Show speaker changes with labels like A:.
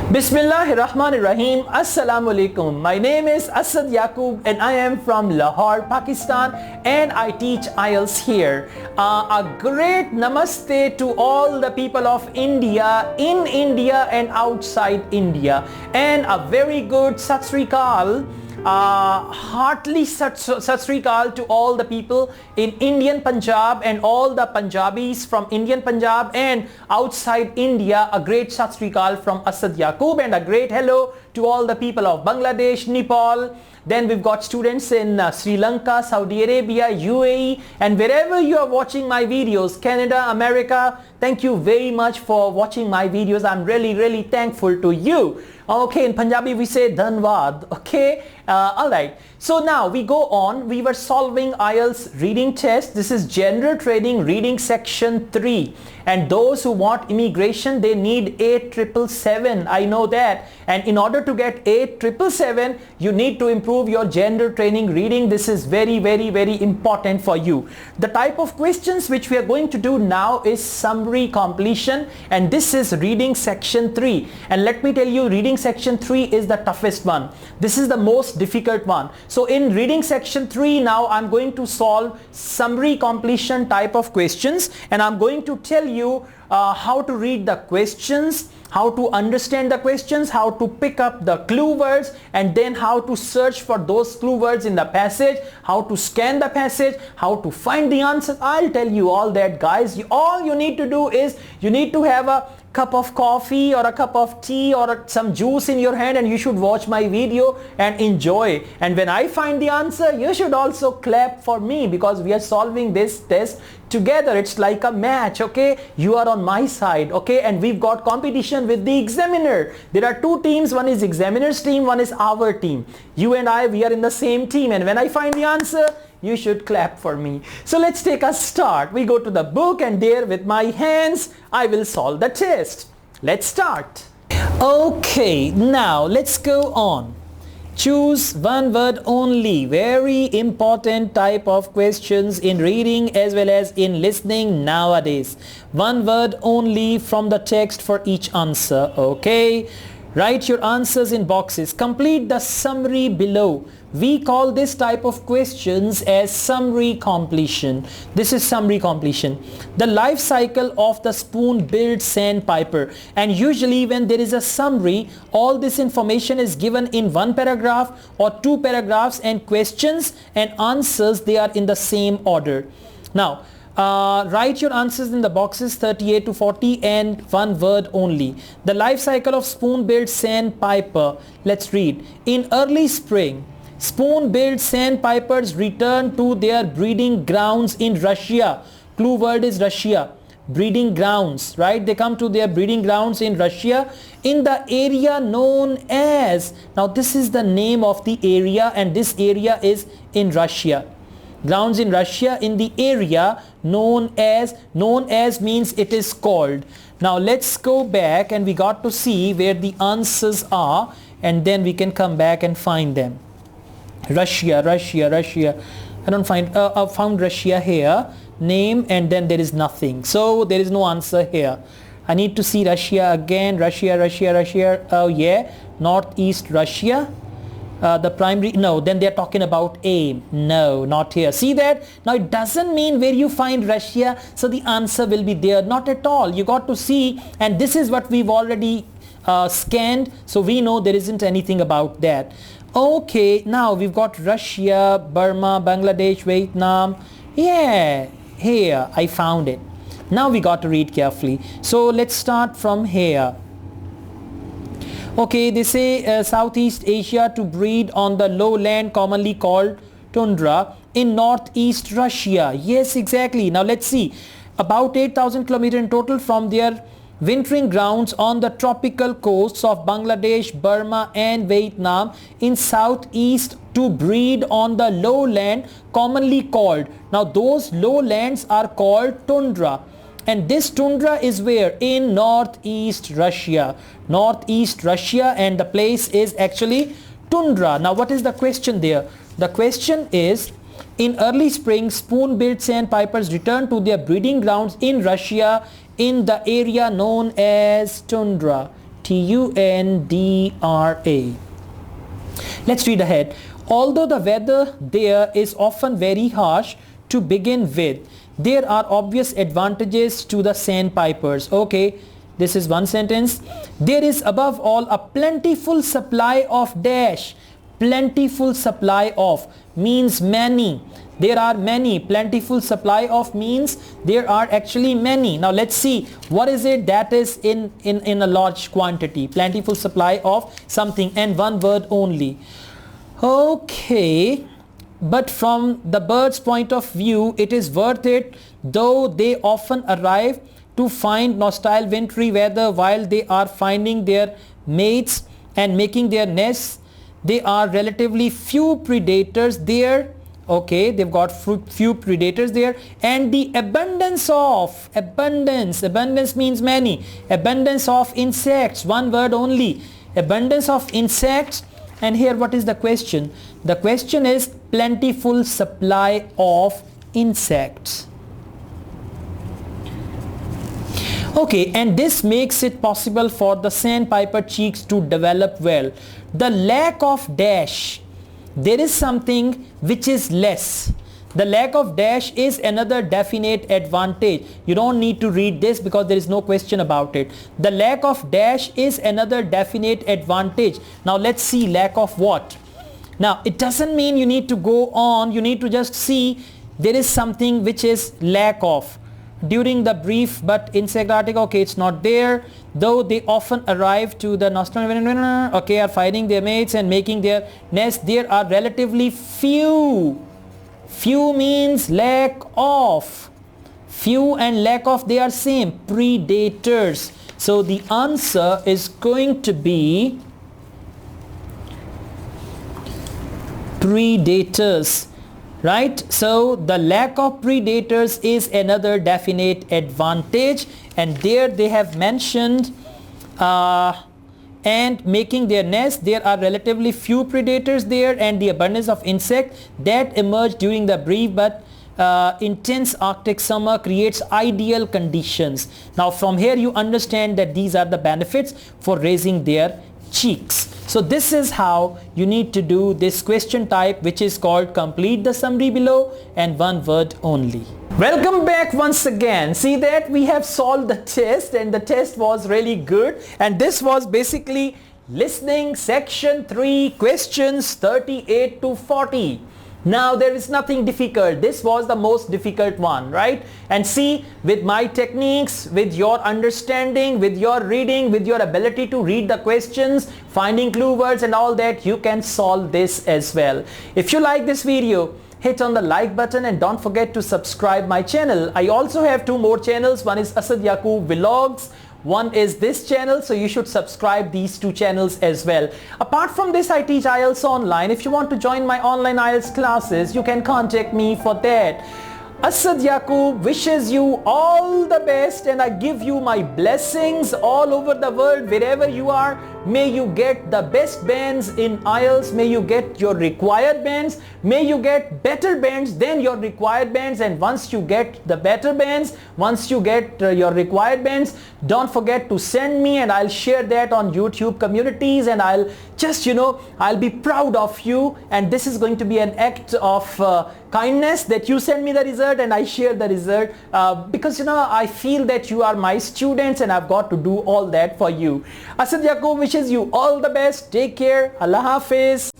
A: Bismillahirrahmanirrahim. Assalamu alaikum. My name is Asad Yaqub and I am from Lahore, Pakistan, and I teach IELTS here. A great namaste to all the people of India, in India and outside India, and a very good Sat Sri Akal. Heartily Sat Sri Akal to all the people in Indian Punjab and all the Punjabis from Indian Punjab and outside India. A great Sat Sri Akal from Asad Yaqub and a great hello to all the people of Bangladesh, Nepal. Then we've got students in Sri Lanka, Saudi Arabia, UAE, and wherever you are watching my videos, Canada, America. Thank you very much for watching my videos. I'm really thankful to you. Okay, in Punjabi we say dhanwad. Okay, alright. So now we go on. We were solving IELTS reading test. This is general training reading section 3. And those who want immigration, they need 8777. I know that. And in order to get 8777, you need to improve your general training reading. This is very important for you. The type of questions which we are going to do now is summary completion, and this is reading section 3. And let me tell you, reading section 3 is the toughest one. This is the most difficult one. So in reading section 3 now I'm going to solve summary completion type of questions, and I'm going to tell you how to read the questions, how to understand the questions, how to pick up the clue words, and then how to search for those clue words in the passage, how to scan the passage, how to find the answers. I'll tell you all that, guys. All you need to do is you need to have a cup of coffee or a cup of tea or some juice in your hand, and you should watch my video and enjoy. And when I find the answer, you should also clap for me, because we are solving this test together. It's like a match. Okay, you are on my side. Okay, and we've got competition with the examiner. There are two teams. One is examiner's team, one is our team. You and I, we are in the same team, and when I find the answer, you should clap for me. So let's take a start. We go to the book, and there with my hands I will solve the test. Let's start. Okay, now let's go on. Choose one word only. Very important type of questions in reading as well as in listening nowadays. One word only from the text for each answer. Okay, write your answers in boxes. Complete the summary below. We call this type of questions as summary completion. This is summary completion. The life cycle of the spoon-billed sandpiper. And usually when there is a summary, all this information is given in one paragraph or two paragraphs, and questions and answers, they are in the same order. Now, write your answers in the boxes 38 to 40 and one word only. The life cycle of spoon-billed sandpiper. Let's read. In early spring, spoon-billed sandpipers return to their breeding grounds in Russia. Clue word is Russia. Breeding grounds, right? They come to their breeding grounds in Russia in the area known as, now this is the name of the area, and this area is in Russia. Grounds in Russia in the area known as means it is called. Now let's go back, and we got to see where the answers are, and then we can come back and find them. Russia. I don't find, I found Russia here, name, and then there is nothing. So there is no answer here. I need to see Russia again. Russia. Oh yeah, northeast Russia. The primary, no, then they're talking about A. No, not here. See that? Now it doesn't mean where you find Russia, so the answer will be there. Not at all. You got to see, and this is what we've already scanned, so we know there isn't anything about that. Okay, now we've got Russia, Burma, Bangladesh, Vietnam. Yeah, here I found it. Now we got to read carefully. So let's start from here. Okay, they say Southeast Asia to breed on the lowland commonly called tundra in northeast Russia. Yes, exactly. Now let's see. About 8,000 kilometers in total from their wintering grounds on the tropical coasts of Bangladesh, Burma and Vietnam in southeast to breed on the lowland commonly called. Now those lowlands are called tundra. And this tundra is where? In northeast Russia. Northeast Russia, and the place is actually tundra. Now what is the question there? The question is, in early spring, spoon-billed sandpipers return to their breeding grounds in Russia in the area known as tundra. Tundra. Let's read ahead. Although the weather there is often very harsh to begin with, there are obvious advantages to the sandpipers. Okay, this is one sentence. There is above all a plentiful supply of dash. Plentiful supply of means many. There are many. Plentiful supply of means there are actually many. Now let's see what is it that is in a large quantity. Plentiful supply of something, and one word only. Okay, but from the bird's point of view, it is worth it, though they often arrive to find hostile wintry weather while they are finding their mates and making their nests. There are relatively few predators there. Okay, they've got few predators there, and the abundance means many, abundance of insects, one word only, abundance of insects. And here what is the question? The question is plentiful supply of insects. Okay, and this makes it possible for the sandpiper chicks to develop well. The lack of dash, there is something which is less. The lack of dash is another definite advantage. You don't need to read this because there is no question about it. The lack of dash is another definite advantage. Now let's see lack of what. Now it doesn't mean you need to go on. You need to just see there is something which is lack of. During the brief but insectic, okay, it's not there. Though they often arrive to the nostalgia, okay, are finding their mates and making their nest, there are relatively few. Few means lack of. Few and lack of, they are same. Predators. So the answer is going to be predators. Right? So the lack of predators is another definite advantage, and there they have mentioned and making their nest, there are relatively few predators there, and the abundance of insects that emerge during the brief but intense Arctic summer creates ideal conditions. Now from here you understand that these are the benefits for raising their cheeks. So this is how you need to do this question type, which is called complete the summary below and one word only. Welcome back once again. See that we have solved the test, and the test was really good, and this was basically listening section 3, questions 38 to 40. Now there is nothing difficult. This was the most difficult one, right? And see, with my techniques, with your understanding, with your reading, with your ability to read the questions, finding clue words and all that, you can solve this as well. If you like this video, hit on the like button and don't forget to subscribe my channel. I also have 2 more channels. One is Asad Yaqub Vlogs. One is this channel, so you should subscribe these 2 channels as well. Apart from this, I teach IELTS online. If you want to join my online IELTS classes, you can contact me for that. Asad Yaqub wishes you all the best, and I give you my blessings all over the world. Wherever you are, may you get the best bands in IELTS. May you get your required bands. May you get better bands than your required bands. And once you get the better bands, once you get your required bands, don't forget to send me, and I'll share that on YouTube communities, and I'll just, I'll be proud of you. And this is going to be an act of kindness that you send me the result and I share the result, because I feel that you are my students and I've got to do all that for you. Asad Yaqub wishes you all the best. Take care. Allah Hafiz.